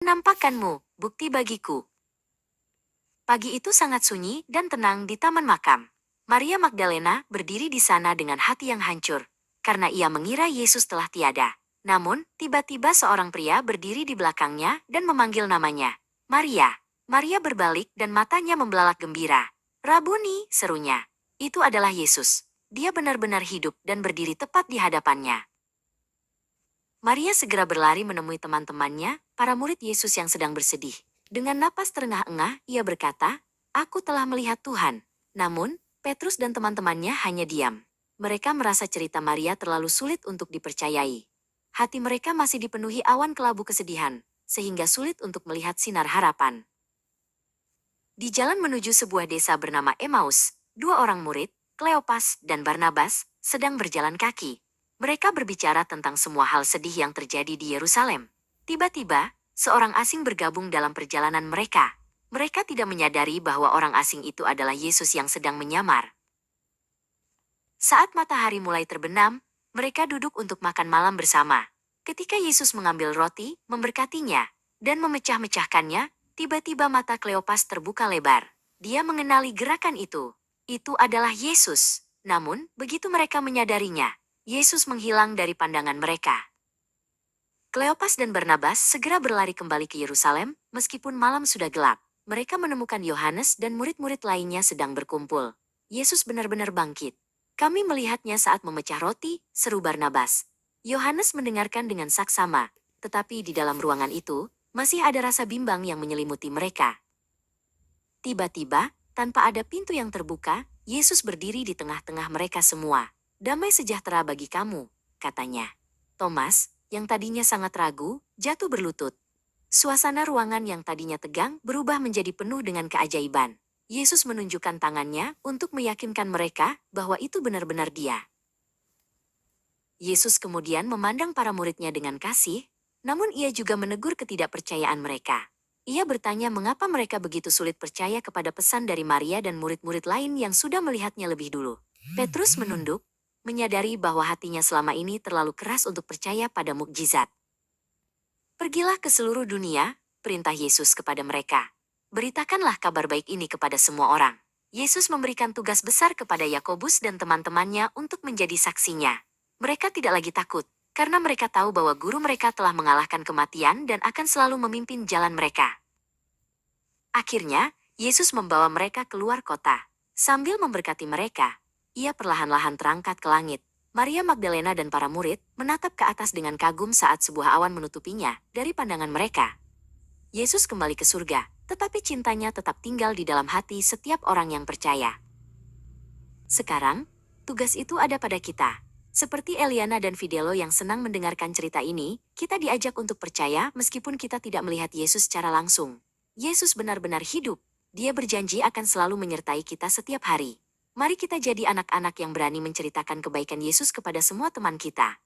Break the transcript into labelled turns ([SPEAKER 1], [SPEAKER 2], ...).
[SPEAKER 1] Penampakanmu, bukti bagiku. Pagi itu sangat sunyi dan tenang di taman makam. Maria Magdalena berdiri di sana dengan hati yang hancur, karena ia mengira Yesus telah tiada. Namun, tiba-tiba seorang pria berdiri di belakangnya dan memanggil namanya. Maria. Maria berbalik dan matanya membelalak gembira. Rabuni, serunya. Itu adalah Yesus. Dia benar-benar hidup dan berdiri tepat di hadapannya. Maria segera berlari menemui teman-temannya, para murid Yesus yang sedang bersedih. Dengan napas terengah-engah, ia berkata, "Aku telah melihat Tuhan." Namun, Petrus dan teman-temannya hanya diam. Mereka merasa cerita Maria terlalu sulit untuk dipercayai. Hati mereka masih dipenuhi awan kelabu kesedihan, sehingga sulit untuk melihat sinar harapan. Di jalan menuju sebuah desa bernama Emmaus, dua orang murid, Kleopas dan Barnabas, sedang berjalan kaki. Mereka berbicara tentang semua hal sedih yang terjadi di Yerusalem. Tiba-tiba, seorang asing bergabung dalam perjalanan mereka. Mereka tidak menyadari bahwa orang asing itu adalah Yesus yang sedang menyamar. Saat matahari mulai terbenam, mereka duduk untuk makan malam bersama. Ketika Yesus mengambil roti, memberkatinya, dan memecah-mecahkannya, tiba-tiba mata Kleopas terbuka lebar. Dia mengenali gerakan itu. Itu adalah Yesus. Namun, begitu mereka menyadarinya, Yesus menghilang dari pandangan mereka. Kleopas dan Barnabas segera berlari kembali ke Yerusalem, meskipun malam sudah gelap. Mereka menemukan Yohanes dan murid-murid lainnya sedang berkumpul. Yesus benar-benar bangkit. Kami melihatnya saat memecah roti, seru Barnabas. Yohanes mendengarkan dengan saksama, tetapi di dalam ruangan itu, masih ada rasa bimbang yang menyelimuti mereka. Tiba-tiba, tanpa ada pintu yang terbuka, Yesus berdiri di tengah-tengah mereka semua. "Damai sejahtera bagi kamu," katanya. Thomas, yang tadinya sangat ragu, jatuh berlutut. Suasana ruangan yang tadinya tegang berubah menjadi penuh dengan keajaiban. Yesus menunjukkan tangannya untuk meyakinkan mereka bahwa itu benar-benar Dia. Yesus kemudian memandang para muridnya dengan kasih, namun ia juga menegur ketidakpercayaan mereka. Ia bertanya mengapa mereka begitu sulit percaya kepada pesan dari Maria dan murid-murid lain yang sudah melihatnya lebih dulu. Petrus menunduk, menyadari bahwa hatinya selama ini terlalu keras untuk percaya pada mukjizat. "Pergilah ke seluruh dunia," perintah Yesus kepada mereka. "Beritakanlah kabar baik ini kepada semua orang." Yesus memberikan tugas besar kepada Yakobus dan teman-temannya untuk menjadi saksinya. Mereka tidak lagi takut, karena mereka tahu bahwa guru mereka telah mengalahkan kematian dan akan selalu memimpin jalan mereka. Akhirnya, Yesus membawa mereka keluar kota. Sambil memberkati mereka, ia perlahan-lahan terangkat ke langit. Maria Magdalena dan para murid menatap ke atas dengan kagum saat sebuah awan menutupinya dari pandangan mereka. Yesus kembali ke surga, tetapi cintanya tetap tinggal di dalam hati setiap orang yang percaya. Sekarang, tugas itu ada pada kita. Seperti Eliana dan Fidelo yang senang mendengarkan cerita ini, kita diajak untuk percaya meskipun kita tidak melihat Yesus secara langsung. Yesus benar-benar hidup. Dia berjanji akan selalu menyertai kita setiap hari. Mari kita jadi anak-anak yang berani menceritakan kebaikan Yesus kepada semua teman kita.